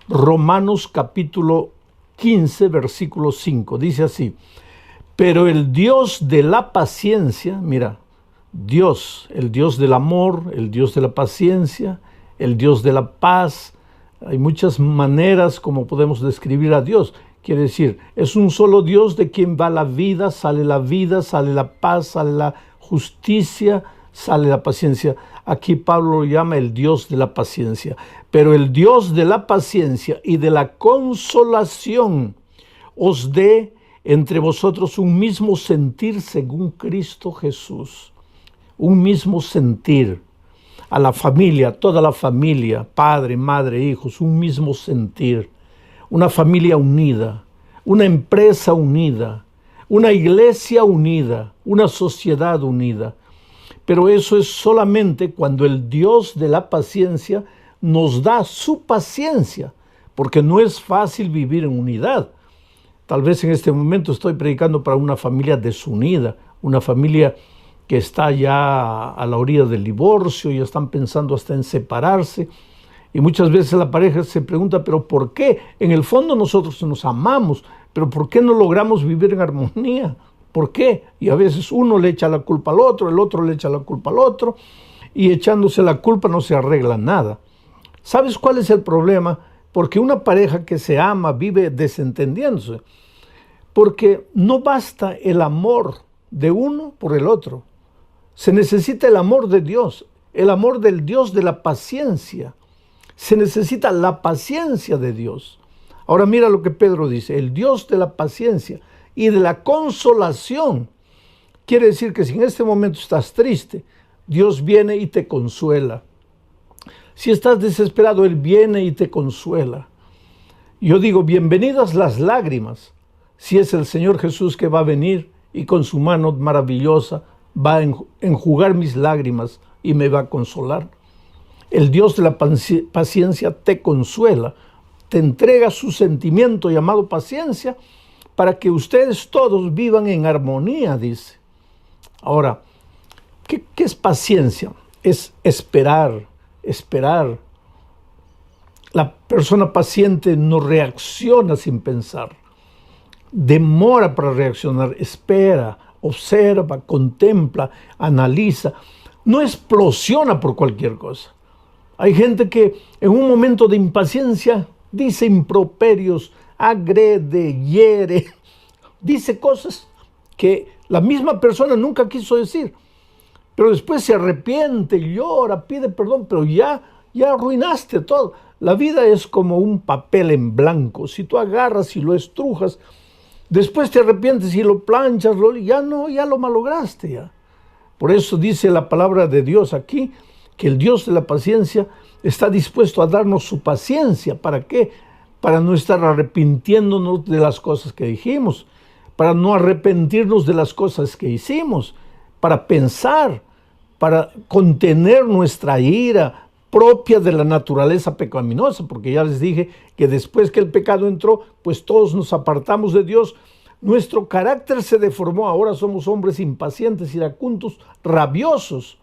Romanos capítulo 15, versículo 5. Dice así: pero el Dios de la paciencia, mira, Dios, el Dios del amor, el Dios de la paciencia, el Dios de la paz. Hay muchas maneras como podemos describir a Dios. Quiere decir, es un solo Dios de quien va la vida, sale la paz, sale la justicia, sale la paciencia. Aquí Pablo lo llama el Dios de la paciencia. Pero el Dios de la paciencia y de la consolación os dé entre vosotros un mismo sentir según Cristo Jesús. Un mismo sentir. A la familia, toda la familia, padre, madre, hijos, un mismo sentir. Una familia unida, una empresa unida, una iglesia unida, una sociedad unida. Pero eso es solamente cuando el Dios de la paciencia nos da su paciencia, porque no es fácil vivir en unidad. Tal vez en este momento estoy predicando para una familia desunida, una familia que está ya a la orilla del divorcio, ya están pensando hasta en separarse. Y muchas veces la pareja se pregunta, ¿pero por qué? En el fondo nosotros nos amamos, pero ¿por qué no logramos vivir en armonía? ¿Por qué? Y a veces uno le echa la culpa al otro, el otro le echa la culpa al otro, y echándose la culpa no se arregla nada. ¿Sabes cuál es el problema? Porque una pareja que se ama vive desentendiéndose, porque no basta el amor de uno por el otro. Se necesita el amor de Dios, el amor del Dios de la paciencia. Se necesita la paciencia de Dios. Ahora mira lo que Pedro dice: el Dios de la paciencia y de la consolación. Quiere decir que si en este momento estás triste, Dios viene y te consuela. Si estás desesperado, Él viene y te consuela. Yo digo, bienvenidas las lágrimas, si es el Señor Jesús que va a venir y con su mano maravillosa va a enjugar mis lágrimas y me va a consolar. El Dios de la paciencia te consuela, te entrega su sentimiento llamado paciencia para que ustedes todos vivan en armonía, dice. Ahora, ¿qué es paciencia? Es esperar. La persona paciente no reacciona sin pensar, demora para reaccionar, espera, observa, contempla, analiza, no explosiona por cualquier cosa. Hay gente que en un momento de impaciencia dice improperios, agrede, hiere, dice cosas que la misma persona nunca quiso decir, pero después se arrepiente, llora, pide perdón, pero ya arruinaste todo. La vida es como un papel en blanco. Si tú agarras y lo estrujas, después te arrepientes y lo planchas, ya lo malograste ya. Por eso dice la palabra de Dios aquí, que el Dios de la paciencia está dispuesto a darnos su paciencia. ¿Para qué? Para no estar arrepintiéndonos de las cosas que dijimos, para no arrepentirnos de las cosas que hicimos, para pensar, para contener nuestra ira propia de la naturaleza pecaminosa, porque ya les dije que después que el pecado entró, pues todos nos apartamos de Dios. Nuestro carácter se deformó, ahora somos hombres impacientes, iracundos, rabiosos.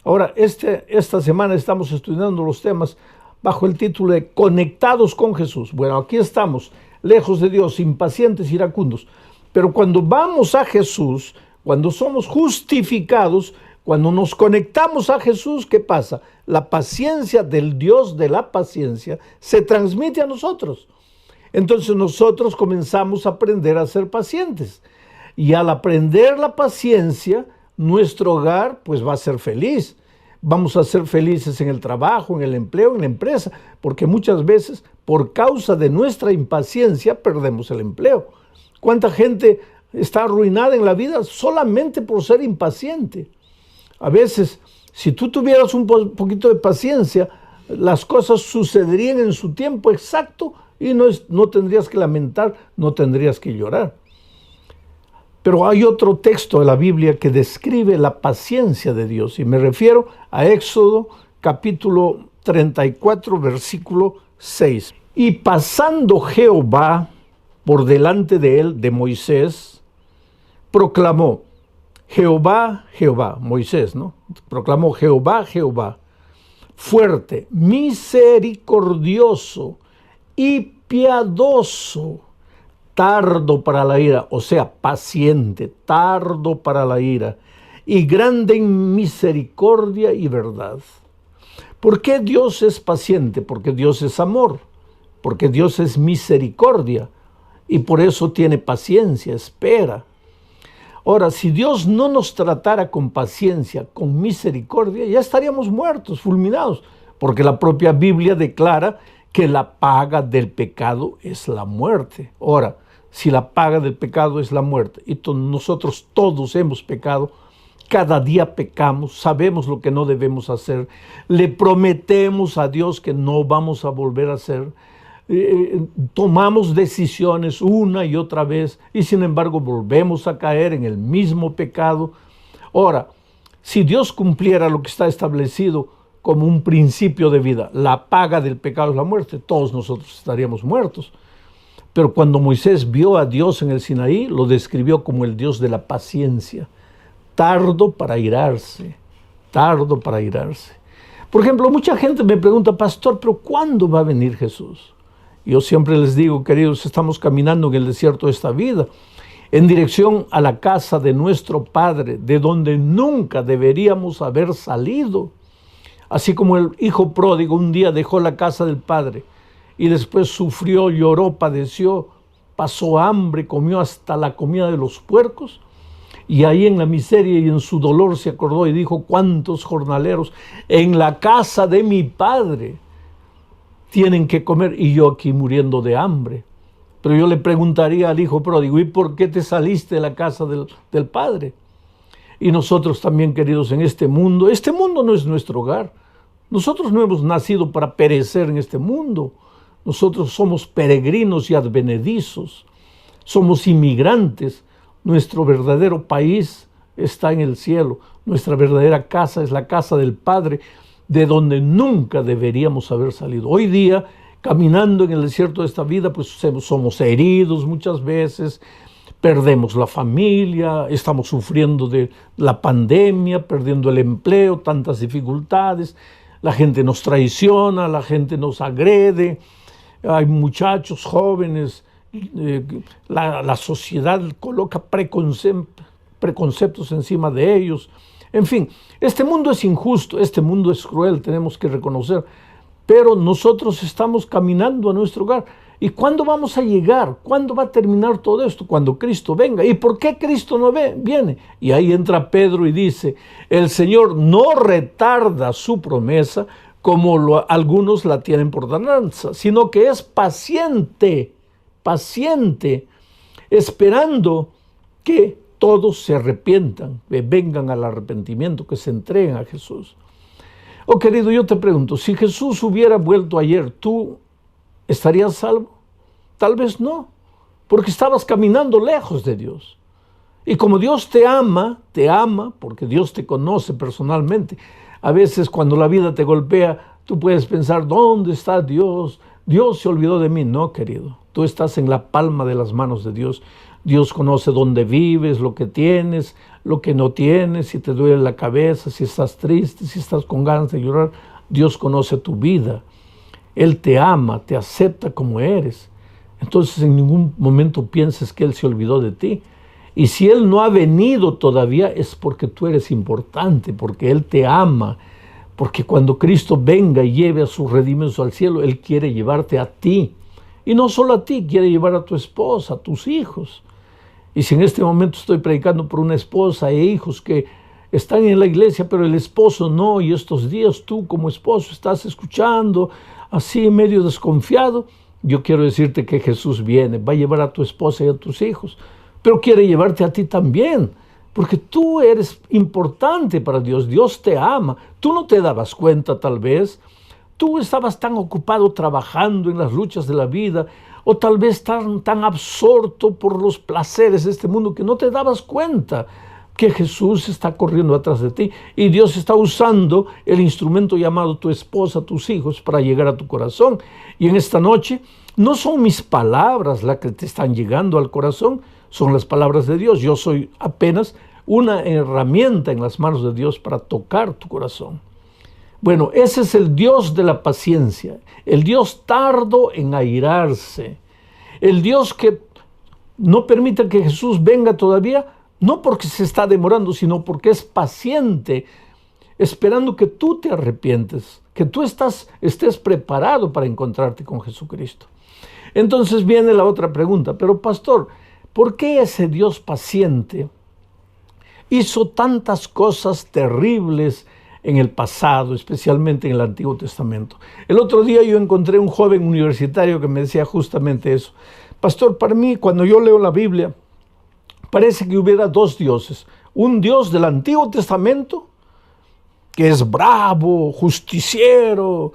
Ahora, esta semana estamos estudiando los temas bajo el título de Conectados con Jesús. Bueno, aquí estamos, lejos de Dios, impacientes, iracundos. Pero cuando vamos a Jesús, cuando somos justificados, cuando nos conectamos a Jesús, ¿qué pasa? La paciencia del Dios de la paciencia se transmite a nosotros. Entonces nosotros comenzamos a aprender a ser pacientes. Y al aprender la paciencia, nuestro hogar pues va a ser feliz. Vamos a ser felices en el trabajo, en el empleo, en la empresa, porque muchas veces por causa de nuestra impaciencia perdemos el empleo. ¿Cuánta gente está arruinada en la vida solamente por ser impaciente? A veces, si tú tuvieras un poquito de paciencia, las cosas sucederían en su tiempo exacto y no tendrías que lamentar, no tendrías que llorar. Pero hay otro texto de la Biblia que describe la paciencia de Dios, y me refiero a Éxodo capítulo 34, versículo 6. Y pasando Jehová por delante de él, de Moisés, proclamó: Jehová, Jehová, Moisés, ¿no? Proclamó: Jehová, Jehová, fuerte, misericordioso y piadoso, tardo para la ira, o sea, paciente, tardo para la ira, y grande en misericordia y verdad. ¿Por qué Dios es paciente? Porque Dios es amor, porque Dios es misericordia, y por eso tiene paciencia, espera. Ahora, si Dios no nos tratara con paciencia, con misericordia, ya estaríamos muertos, fulminados, porque la propia Biblia declara que la paga del pecado es la muerte. Ahora, si la paga del pecado es la muerte, y nosotros todos hemos pecado, cada día pecamos, sabemos lo que no debemos hacer, le prometemos a Dios que no vamos a volver a hacer, tomamos decisiones una y otra vez y sin embargo volvemos a caer en el mismo pecado. Ahora, si Dios cumpliera lo que está establecido como un principio de vida, la paga del pecado es la muerte, todos nosotros estaríamos muertos. Pero cuando Moisés vio a Dios en el Sinaí, lo describió como el Dios de la paciencia, tardo para irarse, tardo para irarse. Por ejemplo, mucha gente me pregunta, pastor, ¿pero cuándo va a venir Jesús? Yo siempre les digo, queridos, estamos caminando en el desierto de esta vida, en dirección a la casa de nuestro Padre, de donde nunca deberíamos haber salido. Así como el hijo pródigo un día dejó la casa del Padre y después sufrió, lloró, padeció, pasó hambre, comió hasta la comida de los puercos, y ahí en la miseria y en su dolor se acordó y dijo, ¿cuántos jornaleros en la casa de mi Padre tienen que comer y yo aquí muriendo de hambre? Pero yo le preguntaría al hijo pródigo, ¿y por qué te saliste de la casa del Padre? Y nosotros también, queridos, en este mundo no es nuestro hogar. Nosotros no hemos nacido para perecer en este mundo. Nosotros somos peregrinos y advenedizos. Somos inmigrantes. Nuestro verdadero país está en el cielo. Nuestra verdadera casa es la casa del Padre, de donde nunca deberíamos haber salido. Hoy día, caminando en el desierto de esta vida, pues somos heridos muchas veces, perdemos la familia, estamos sufriendo de la pandemia, perdiendo el empleo, tantas dificultades, la gente nos traiciona, la gente nos agrede, hay muchachos jóvenes, la sociedad coloca preconceptos encima de ellos. En fin, este mundo es injusto, este mundo es cruel, tenemos que reconocer, pero nosotros estamos caminando a nuestro hogar. ¿Y cuándo vamos a llegar? ¿Cuándo va a terminar todo esto? Cuando Cristo venga. ¿Y por qué Cristo no viene? Y ahí entra Pedro y dice, el Señor no retarda su promesa como algunos la tienen por tardanza, sino que es paciente, esperando que todos se arrepientan, que vengan al arrepentimiento, que se entreguen a Jesús. Oh, querido, yo te pregunto, si Jesús hubiera vuelto ayer, ¿tú estarías salvo? Tal vez no, porque estabas caminando lejos de Dios. Y como Dios te ama, porque Dios te conoce personalmente. A veces cuando la vida te golpea, tú puedes pensar, ¿dónde está Dios? Dios se olvidó de mí. No, querido, tú estás en la palma de las manos de Dios. Dios conoce dónde vives, lo que tienes, lo que no tienes, si te duele la cabeza, si estás triste, si estás con ganas de llorar. Dios conoce tu vida. Él te ama, te acepta como eres. Entonces en ningún momento pienses que Él se olvidó de ti. Y si Él no ha venido todavía es porque tú eres importante, porque Él te ama. Porque cuando Cristo venga y lleve a sus redimidos al cielo, Él quiere llevarte a ti. Y no solo a ti, quiere llevar a tu esposa, a tus hijos. Y si en este momento estoy predicando por una esposa e hijos que están en la iglesia, pero el esposo no, y estos días tú como esposo estás escuchando así medio desconfiado, yo quiero decirte que Jesús viene, va a llevar a tu esposa y a tus hijos, pero quiere llevarte a ti también, porque tú eres importante para Dios, Dios te ama, tú no te dabas cuenta tal vez, tú estabas tan ocupado trabajando en las luchas de la vida, o tal vez tan absorto por los placeres de este mundo que no te dabas cuenta que Jesús está corriendo atrás de ti y Dios está usando el instrumento llamado tu esposa, tus hijos, para llegar a tu corazón. Y en esta noche no son mis palabras las que te están llegando al corazón, son las palabras de Dios. Yo soy apenas una herramienta en las manos de Dios para tocar tu corazón. Bueno, ese es el Dios de la paciencia, el Dios tardo en airarse, el Dios que no permite que Jesús venga todavía, no porque se está demorando, sino porque es paciente, esperando que tú te arrepientes, que tú estés preparado para encontrarte con Jesucristo. Entonces viene la otra pregunta, pero pastor, ¿por qué ese Dios paciente hizo tantas cosas terribles en el pasado, especialmente en el Antiguo Testamento? El otro día yo encontré un joven universitario que me decía justamente eso. Pastor, para mí, cuando yo leo la Biblia, parece que hubiera dos dioses. Un Dios del Antiguo Testamento, que es bravo, justiciero,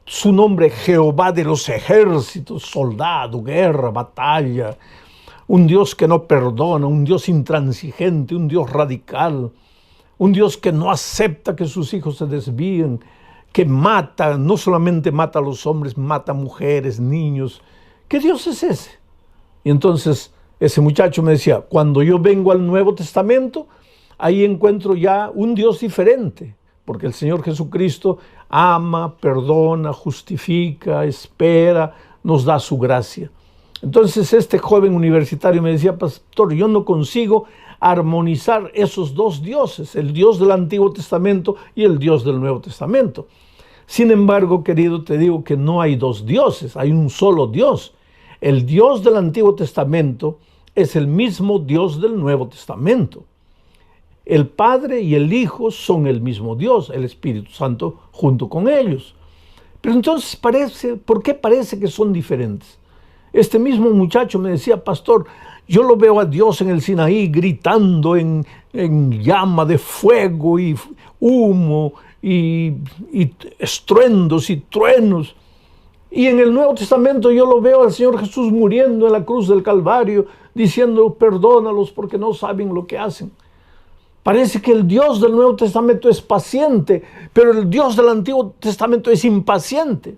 su nombre Jehová de los ejércitos, soldado, guerra, batalla. Un Dios que no perdona, un Dios intransigente, un Dios radical. Un Dios que no acepta que sus hijos se desvíen, que mata, no solamente mata a los hombres, mata a mujeres, niños. ¿Qué Dios es ese? Y entonces ese muchacho me decía, cuando yo vengo al Nuevo Testamento, ahí encuentro ya un Dios diferente, porque el Señor Jesucristo ama, perdona, justifica, espera, nos da su gracia. Entonces este joven universitario me decía, pastor, yo no consigo armonizar esos dos dioses, el Dios del Antiguo Testamento y el Dios del Nuevo Testamento. Sin embargo, querido, te digo que no hay dos dioses, hay un solo Dios. El Dios del Antiguo Testamento es el mismo Dios del Nuevo Testamento. El Padre y el Hijo son el mismo Dios, el Espíritu Santo junto con ellos. Pero entonces ¿por qué parece que son diferentes? Este mismo muchacho me decía, pastor, yo lo veo a Dios en el Sinaí gritando en llama de fuego y humo y estruendos y truenos. Y en el Nuevo Testamento yo lo veo al Señor Jesús muriendo en la cruz del Calvario, diciendo, perdónalos porque no saben lo que hacen. Parece que el Dios del Nuevo Testamento es paciente, pero el Dios del Antiguo Testamento es impaciente.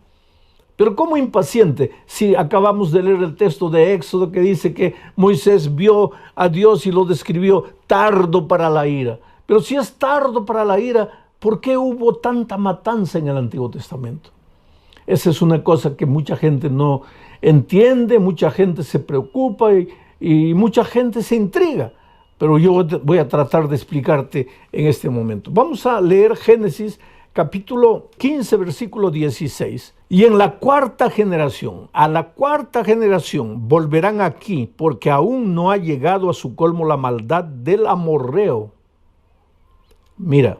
Pero ¿cómo impaciente? Si acabamos de leer el texto de Éxodo que dice que Moisés vio a Dios y lo describió tardo para la ira. Pero si es tardo para la ira, ¿por qué hubo tanta matanza en el Antiguo Testamento? Esa es una cosa que mucha gente no entiende, mucha gente se preocupa y mucha gente se intriga. Pero yo voy a tratar de explicarte en este momento. Vamos a leer Génesis capítulo 15, versículo 16. Y en la cuarta generación, a la cuarta generación volverán aquí, porque aún no ha llegado a su colmo la maldad del amorreo. Mira,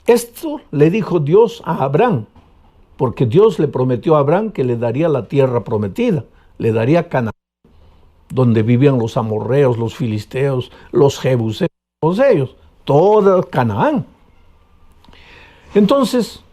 esto le dijo Dios a Abraham, porque Dios le prometió a Abraham que le daría la tierra prometida, le daría Canaán, donde vivían los amorreos, los filisteos, los jebuseos, todos ellos, toda Canaán. Entonces,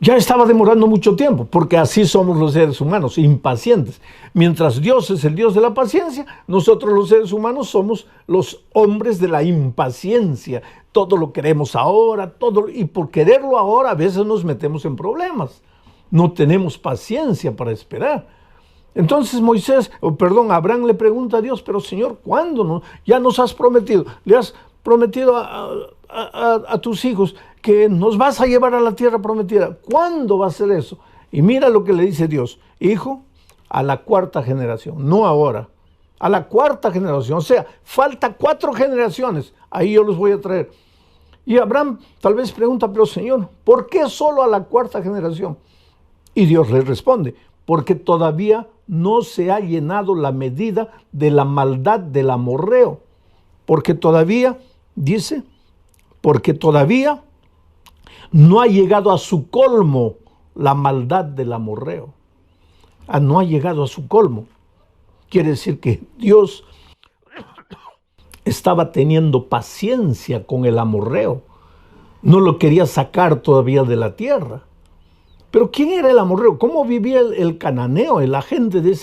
ya estaba demorando mucho tiempo, porque así somos los seres humanos, impacientes. Mientras Dios es el Dios de la paciencia, nosotros los seres humanos somos los hombres de la impaciencia. Todo lo queremos ahora, y por quererlo ahora a veces nos metemos en problemas. No tenemos paciencia para esperar. Entonces Abraham le pregunta a Dios, pero Señor, ¿cuándo? No? Ya nos has prometido, le has prometido a tus hijos que nos vas a llevar a la tierra prometida. ¿Cuándo va a ser eso? Y mira lo que le dice Dios, hijo, a la cuarta generación, no ahora, a la cuarta generación, o sea, falta 4 generaciones, ahí yo los voy a traer. Y Abraham tal vez pregunta, pero Señor, ¿por qué solo a la cuarta generación? Y Dios le responde, porque todavía no se ha llenado la medida de la maldad del amorreo, porque todavía, dice, porque todavía no ha llegado a su colmo la maldad del amorreo. No ha llegado a su colmo. Quiere decir que Dios estaba teniendo paciencia con el amorreo. No lo quería sacar todavía de la tierra. Pero ¿quién era el amorreo? ¿Cómo vivía el cananeo, el agente de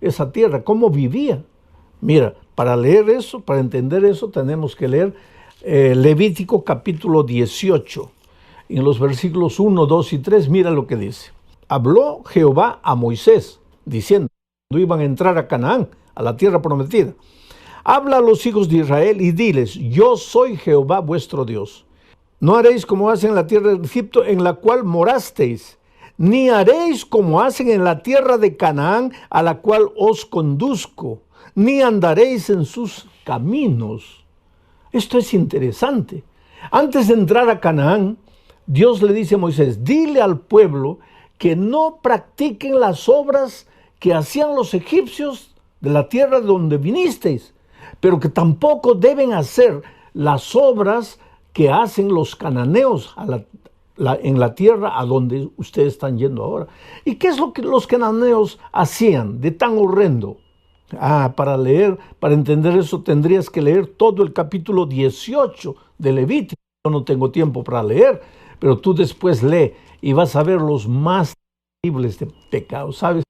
esa tierra? ¿Cómo vivía? Mira, para leer eso, para entender eso, tenemos que leer Levítico capítulo 18. En los versículos 1, 2 y 3, mira lo que dice. Habló Jehová a Moisés, diciendo, cuando iban a entrar a Canaán, a la tierra prometida. Habla a los hijos de Israel y diles, yo soy Jehová vuestro Dios. No haréis como hacen en la tierra de Egipto, en la cual morasteis, ni haréis como hacen en la tierra de Canaán, a la cual os conduzco, ni andaréis en sus caminos. Esto es interesante. Antes de entrar a Canaán, Dios le dice a Moisés, dile al pueblo que no practiquen las obras que hacían los egipcios de la tierra de donde vinisteis, pero que tampoco deben hacer las obras que hacen los cananeos en la tierra a donde ustedes están yendo ahora. ¿Y qué es lo que los cananeos hacían de tan horrendo? Para entender eso tendrías que leer todo el capítulo 18 de Levítico. Yo no tengo tiempo para leer, pero tú después lee y vas a ver los más terribles de pecados, ¿sabes?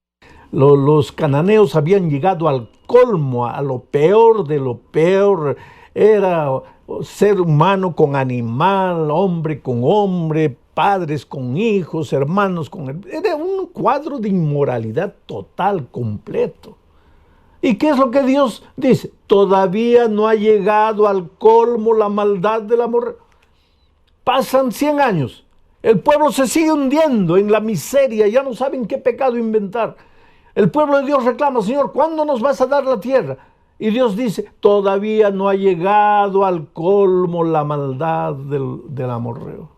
Los cananeos habían llegado al colmo, a lo peor de lo peor. Era ser humano con animal, hombre con hombre, padres con hijos, hermanos con hermanos. Era un cuadro de inmoralidad total, completo. ¿Y qué es lo que Dios dice? Todavía no ha llegado al colmo la maldad del amor. Pasan 100 años. El pueblo se sigue hundiendo en la miseria. Ya no saben qué pecado inventar. El pueblo de Dios reclama, Señor, ¿cuándo nos vas a dar la tierra? Y Dios dice, todavía no ha llegado al colmo la maldad del amorreo.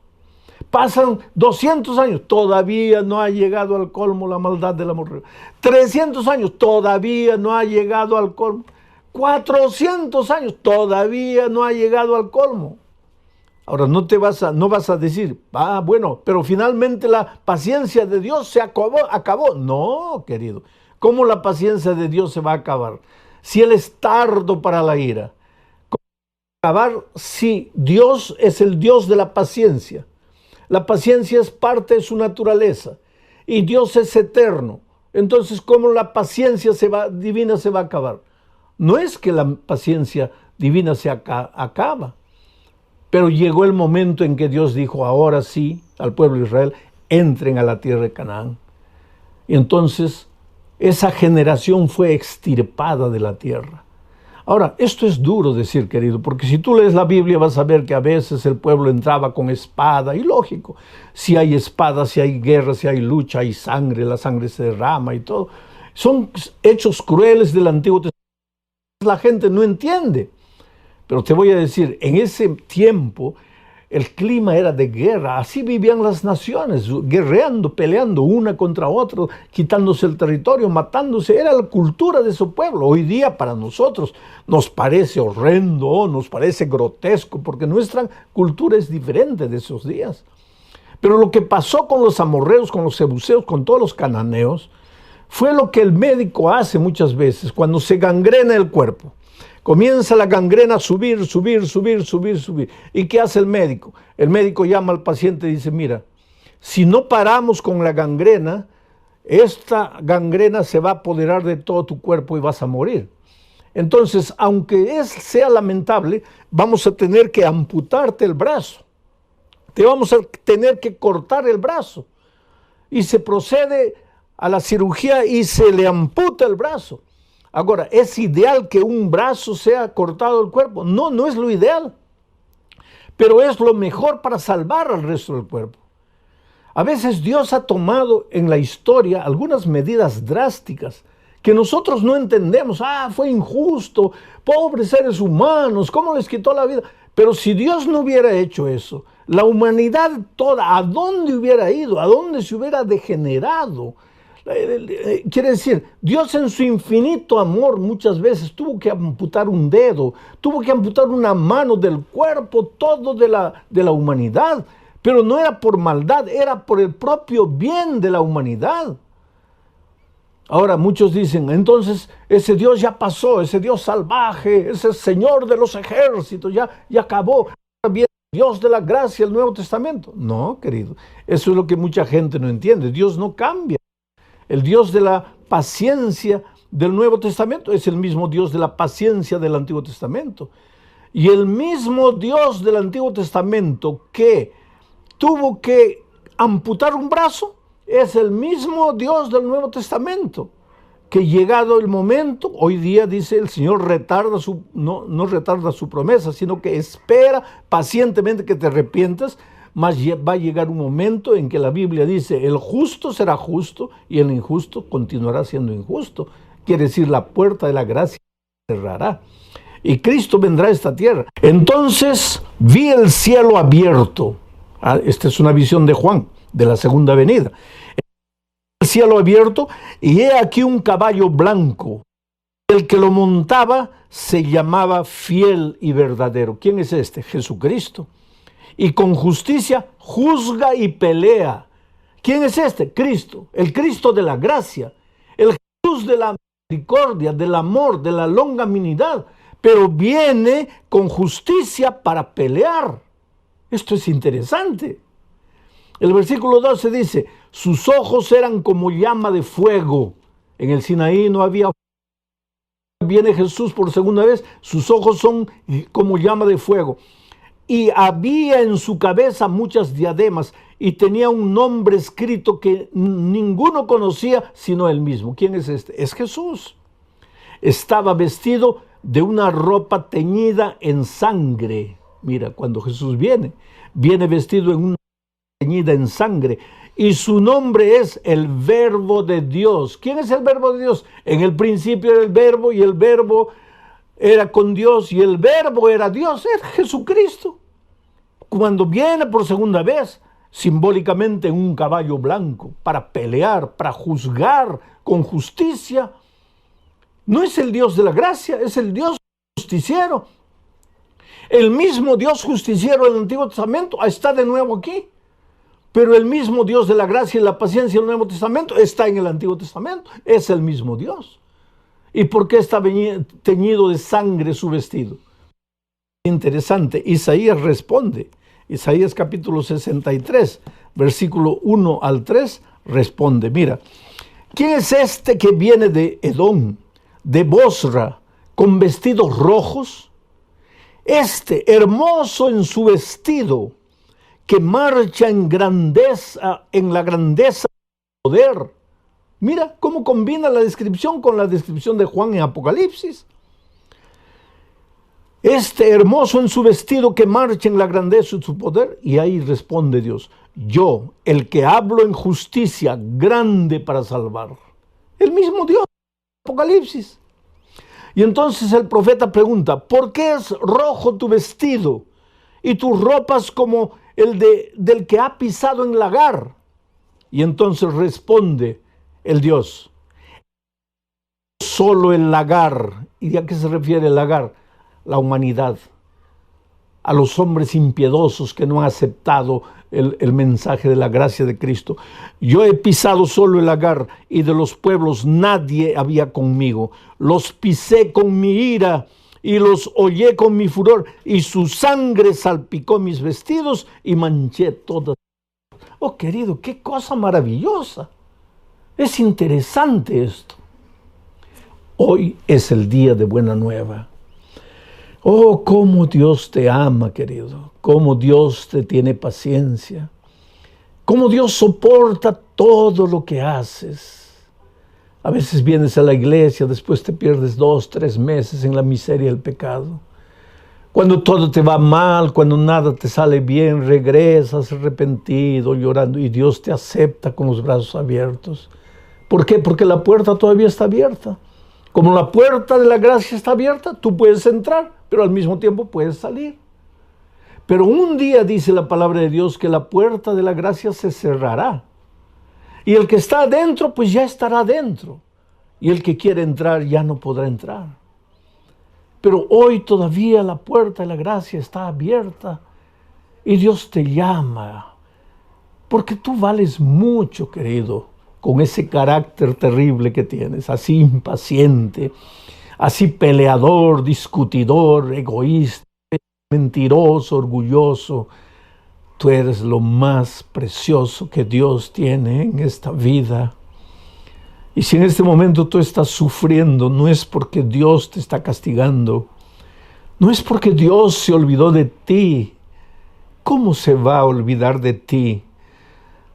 Pasan 200 años, todavía no ha llegado al colmo la maldad del amorreo. 300 años, todavía no ha llegado al colmo. 400 años, todavía no ha llegado al colmo. Ahora, no vas a decir, bueno, pero finalmente la paciencia de Dios se acabó. No, querido. ¿Cómo la paciencia de Dios se va a acabar? Si Él es tardo para la ira. ¿Cómo va a acabar si Dios es el Dios de la paciencia? La paciencia es parte de su naturaleza y Dios es eterno. Entonces, ¿cómo la paciencia divina se va a acabar? No es que la paciencia divina se acaba. Pero llegó el momento en que Dios dijo, ahora sí, al pueblo de Israel, entren a la tierra de Canaán. Y entonces esa generación fue extirpada de la tierra. Ahora, esto es duro decir, querido, porque si tú lees la Biblia vas a ver que a veces el pueblo entraba con espada, y lógico, si hay espada, si hay guerra, si hay lucha, hay sangre, la sangre se derrama y todo. Son hechos crueles del Antiguo Testamento. La gente no entiende. Pero te voy a decir, en ese tiempo el clima era de guerra, así vivían las naciones, guerreando, peleando una contra otra, quitándose el territorio, matándose, era la cultura de su pueblo. Hoy día para nosotros nos parece horrendo, nos parece grotesco, porque nuestra cultura es diferente de esos días. Pero lo que pasó con los amorreos, con los jebuseos, con todos los cananeos, fue lo que el médico hace muchas veces cuando se gangrena el cuerpo. Comienza la gangrena a subir. ¿Y qué hace el médico? El médico llama al paciente y dice, mira, si no paramos con la gangrena, esta gangrena se va a apoderar de todo tu cuerpo y vas a morir. Entonces, aunque sea lamentable, vamos a tener que amputarte el brazo. Te vamos a tener que cortar el brazo. Y se procede a la cirugía y se le amputa el brazo. Ahora, ¿es ideal que un brazo sea cortado del cuerpo? No, no es lo ideal. Pero es lo mejor para salvar al resto del cuerpo. A veces Dios ha tomado en la historia algunas medidas drásticas que nosotros no entendemos. Fue injusto, pobres seres humanos, ¿cómo les quitó la vida? Pero si Dios no hubiera hecho eso, la humanidad toda, ¿a dónde hubiera ido? ¿A dónde se hubiera degenerado? Quiere decir, Dios en su infinito amor muchas veces tuvo que amputar un dedo, tuvo que amputar una mano del cuerpo, todo de la humanidad, pero no era por maldad, era por el propio bien de la humanidad. Ahora muchos dicen, entonces ese Dios ya pasó, ese Dios salvaje, ese Señor de los ejércitos, ya acabó. Ahora viene Dios de la gracia, el Nuevo Testamento. No, querido, eso es lo que mucha gente no entiende. Dios no cambia. El Dios de la paciencia del Nuevo Testamento es el mismo Dios de la paciencia del Antiguo Testamento. Y el mismo Dios del Antiguo Testamento que tuvo que amputar un brazo es el mismo Dios del Nuevo Testamento que llegado el momento, hoy día dice el Señor no retarda su promesa, sino que espera pacientemente que te arrepientas, mas va a llegar un momento en que la Biblia dice, el justo será justo y el injusto continuará siendo injusto. Quiere decir, la puerta de la gracia se cerrará y Cristo vendrá a esta tierra. Entonces vi el cielo abierto. Esta es una visión de Juan, de la segunda venida. El cielo abierto, y he aquí un caballo blanco. El que lo montaba se llamaba Fiel y Verdadero. ¿Quién es este? Jesucristo. Y con justicia juzga y pelea. ¿Quién es este? Cristo, el Cristo de la gracia, el Jesús de la misericordia, del amor, de la longanimidad, pero viene con justicia para pelear. Esto es interesante. El versículo 12 dice, sus ojos eran como llama de fuego. En el Sinaí no había fuego. Viene Jesús por segunda vez, sus ojos son como llama de fuego. Y había en su cabeza muchas diademas y tenía un nombre escrito que ninguno conocía sino él mismo. ¿Quién es este? Es Jesús. Estaba vestido de una ropa teñida en sangre. Mira, cuando Jesús viene vestido en una teñida en sangre, y su nombre es el Verbo de Dios. ¿Quién es el Verbo de Dios? En el principio era el Verbo, y el Verbo era con Dios, y el Verbo era Dios, es Jesucristo. Cuando viene por segunda vez, simbólicamente en un caballo blanco, para pelear, para juzgar con justicia, no es el Dios de la gracia, es el Dios justiciero. El mismo Dios justiciero del Antiguo Testamento está de nuevo aquí. Pero el mismo Dios de la gracia y la paciencia del Nuevo Testamento está en el Antiguo Testamento. Es el mismo Dios. ¿Y por qué está teñido de sangre su vestido? Interesante. Isaías responde. Isaías capítulo 63, versículo 1 al 3, responde. Mira, ¿quién es este que viene de Edom, de Bosra, con vestidos rojos? Este, hermoso en su vestido, que marcha en grandeza, en la grandeza del poder. Mira cómo combina la descripción con la descripción de Juan en Apocalipsis. Este hermoso en su vestido que marcha en la grandeza de su poder. Y ahí responde Dios, yo, el que hablo en justicia, grande para salvar. El mismo Dios, Apocalipsis. Y entonces el profeta pregunta, ¿por qué es rojo tu vestido y tus ropas como del que ha pisado en lagar? Y entonces responde el Dios, solo el lagar. ¿Y a qué se refiere el lagar? La humanidad, a los hombres impiedosos que no han aceptado el mensaje de la gracia de Cristo. Yo he pisado solo el lagar, y de los pueblos nadie había conmigo. Los pisé con mi ira y los hollé con mi furor, y su sangre salpicó mis vestidos y manché todas. Oh, querido, qué cosa maravillosa. Es interesante esto. Hoy es el día de buena nueva. Oh, cómo Dios te ama, querido. Cómo Dios te tiene paciencia. Cómo Dios soporta todo lo que haces. A veces vienes a la iglesia, después te pierdes 2, 3 meses en la miseria del pecado. Cuando todo te va mal, cuando nada te sale bien, regresas arrepentido, llorando, y Dios te acepta con los brazos abiertos. ¿Por qué? Porque la puerta todavía está abierta. Como la puerta de la gracia está abierta, tú puedes entrar, pero al mismo tiempo puedes salir. Pero un día dice la palabra de Dios que la puerta de la gracia se cerrará. Y el que está adentro, pues ya estará adentro. Y el que quiere entrar ya no podrá entrar. Pero hoy todavía la puerta de la gracia está abierta. Y Dios te llama. Porque tú vales mucho, querido, con ese carácter terrible que tienes, así impaciente, así peleador, discutidor, egoísta, mentiroso, orgulloso. Tú eres lo más precioso que Dios tiene en esta vida. Y si en este momento tú estás sufriendo, no es porque Dios te está castigando, no es porque Dios se olvidó de ti. ¿Cómo se va a olvidar de ti?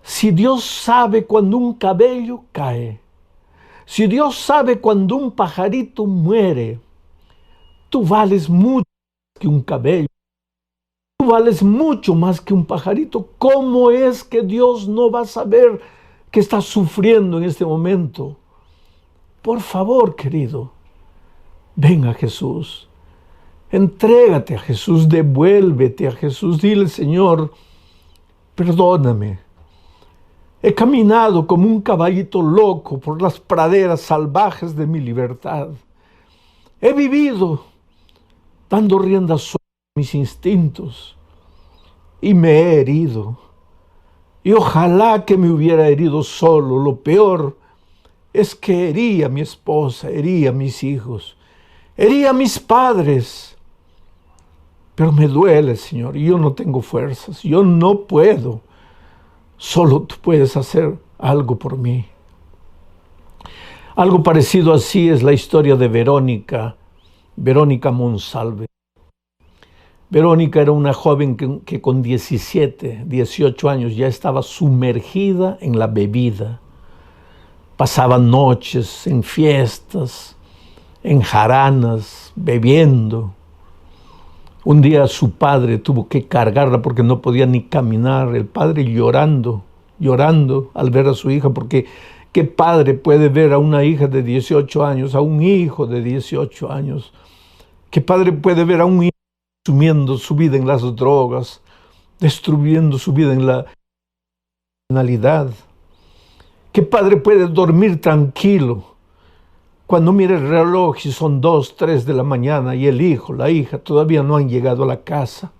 Si Dios sabe cuando un cabello cae, Si Dios sabe cuando un pajarito muere, tú vales mucho más que un cabello. Tú vales mucho más que un pajarito. ¿Cómo es que Dios no va a saber que estás sufriendo en este momento? Por favor, querido, ven a Jesús. Entrégate a Jesús, devuélvete a Jesús. Dile, Señor, perdóname. He caminado como un caballito loco por las praderas salvajes de mi libertad. He vivido dando rienda suelta a mis instintos y me he herido. Y ojalá que me hubiera herido solo. Lo peor es que herí a mi esposa, herí a mis hijos, herí a mis padres. Pero me duele, Señor, y yo no tengo fuerzas, yo no puedo. Solo tú puedes hacer algo por mí. Algo parecido así es la historia de Verónica Monsalve. Verónica era una joven que con 17, 18 años ya estaba sumergida en la bebida. Pasaba noches en fiestas, en jaranas, bebiendo. Un día su padre tuvo que cargarla porque no podía ni caminar. El padre llorando al ver a su hija, porque ¿qué padre puede ver a una hija de 18 años, a un hijo de 18 años? ¿Qué padre puede ver a un hijo consumiendo su vida en las drogas, destruyendo su vida en la criminalidad? ¿Qué padre puede dormir tranquilo cuando mira el reloj y son 2, 3 de la mañana y el hijo, la hija todavía no han llegado a la casa?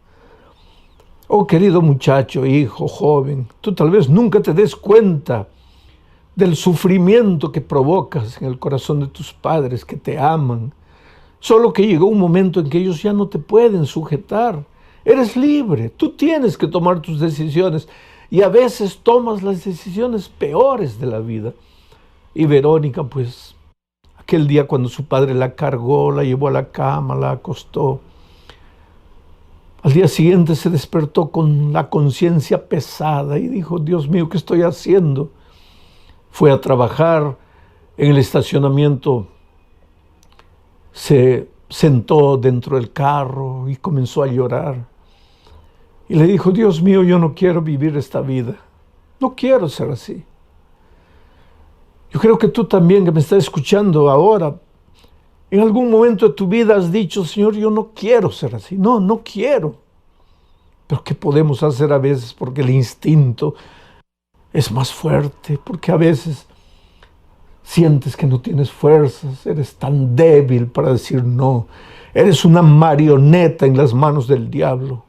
Oh, querido muchacho, hijo, joven, tú tal vez nunca te des cuenta del sufrimiento que provocas en el corazón de tus padres que te aman. Solo que llegó un momento en que ellos ya no te pueden sujetar. Eres libre, tú tienes que tomar tus decisiones y a veces tomas las decisiones peores de la vida. Y Verónica, pues, aquel día cuando su padre la cargó, la llevó a la cama, la acostó, al día siguiente se despertó con la conciencia pesada y dijo, Dios mío, ¿qué estoy haciendo? Fue a trabajar en el estacionamiento, se sentó dentro del carro y comenzó a llorar. Y le dijo, Dios mío, yo no quiero vivir esta vida. No quiero ser así. Yo creo que tú también, que me estás escuchando ahora, en algún momento de tu vida has dicho, Señor, yo no quiero ser así. No quiero. Pero ¿qué podemos hacer a veces? Porque el instinto es más fuerte, porque a veces sientes que no tienes fuerzas, eres tan débil para decir no. Eres una marioneta en las manos del diablo.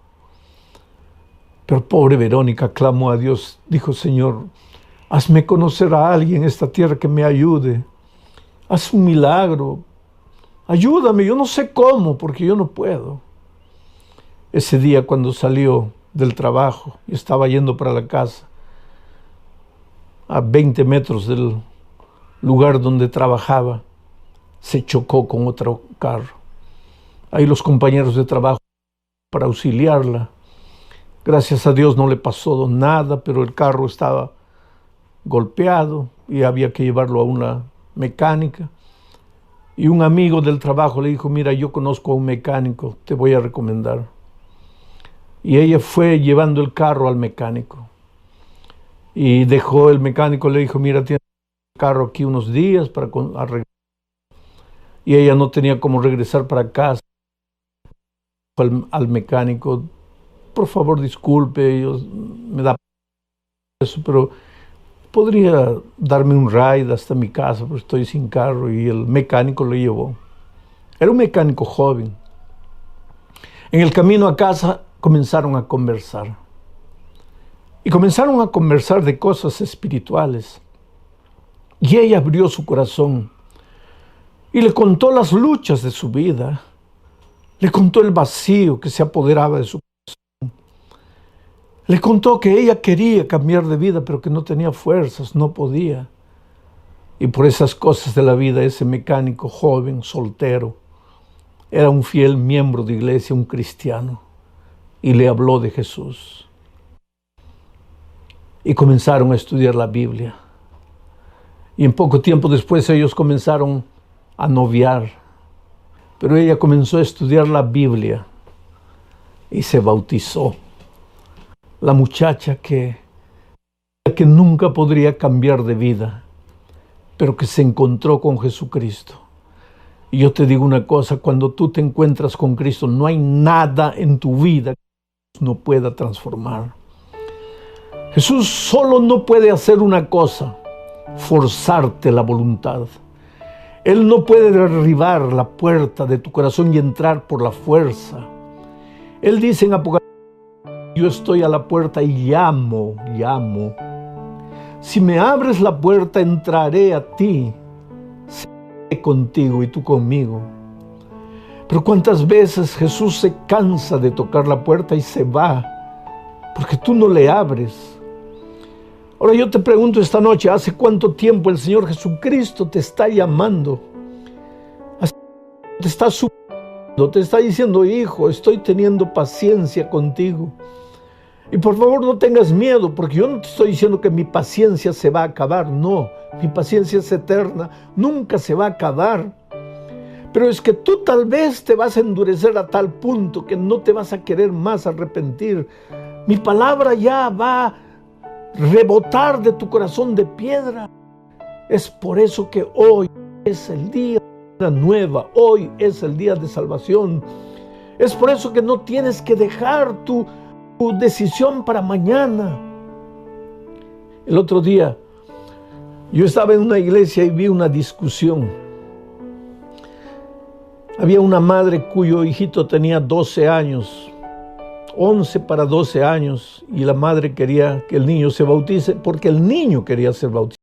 Pero pobre Verónica clamó a Dios, dijo, Señor, hazme conocer a alguien en esta tierra que me ayude. Haz un milagro. Ayúdame, yo no sé cómo, porque yo no puedo. Ese día cuando salió del trabajo y estaba yendo para la casa, a 20 metros del lugar donde trabajaba, se chocó con otro carro. Ahí los compañeros de trabajo para auxiliarla. Gracias a Dios no le pasó nada, pero el carro estaba golpeado y había que llevarlo a una mecánica. Y un amigo del trabajo le dijo, mira, yo conozco a un mecánico, te voy a recomendar. Y ella fue llevando el carro al mecánico. Y dejó el mecánico, le dijo, mira, tienes el carro aquí unos días para arreglar. Y ella no tenía cómo regresar para casa. Al mecánico, por favor, disculpe, me da eso, pero podría darme un ride hasta mi casa, porque estoy sin carro. Y el mecánico lo llevó. Era un mecánico joven. En el camino a casa comenzaron a conversar. Y comenzaron a conversar de cosas espirituales. Y ella abrió su corazón y le contó las luchas de su vida. Le contó el vacío que se apoderaba de su corazón. Le contó que ella quería cambiar de vida, pero que no tenía fuerzas, no podía. Y por esas cosas de la vida, ese mecánico joven, soltero, era un fiel miembro de iglesia, un cristiano, y le habló de Jesús. Y comenzaron a estudiar la Biblia. Y en poco tiempo después ellos comenzaron a noviar. Pero ella comenzó a estudiar la Biblia y se bautizó. La muchacha que nunca podría cambiar de vida, pero que se encontró con Jesucristo. Y yo te digo una cosa, cuando tú te encuentras con Cristo, no hay nada en tu vida que no pueda transformar. Jesús solo no puede hacer una cosa, forzarte la voluntad. Él no puede derribar la puerta de tu corazón y entrar por la fuerza. Él dice en Apocalipsis: yo estoy a la puerta y llamo. Si me abres la puerta, entraré a ti, seré contigo y tú conmigo. Pero ¿cuántas veces Jesús se cansa de tocar la puerta y se va porque tú no le abres? Ahora yo te pregunto esta noche, ¿hace cuánto tiempo el Señor Jesucristo te está llamando? Te está suplicando, te está diciendo: hijo, estoy teniendo paciencia contigo. Y por favor no tengas miedo, porque yo no te estoy diciendo que mi paciencia se va a acabar. No, mi paciencia es eterna, nunca se va a acabar. Pero es que tú tal vez te vas a endurecer a tal punto que no te vas a querer más arrepentir. Mi palabra ya va a rebotar de tu corazón de piedra. Es por eso que hoy es el día de una nueva, hoy es el día de salvación. Es por eso que no tienes que dejar tu decisión para mañana. El otro día yo estaba en una iglesia y vi una discusión. Había una madre cuyo hijito tenía 12 años, 11 para 12 años, y la madre quería que el niño se bautice porque el niño quería ser bautizado.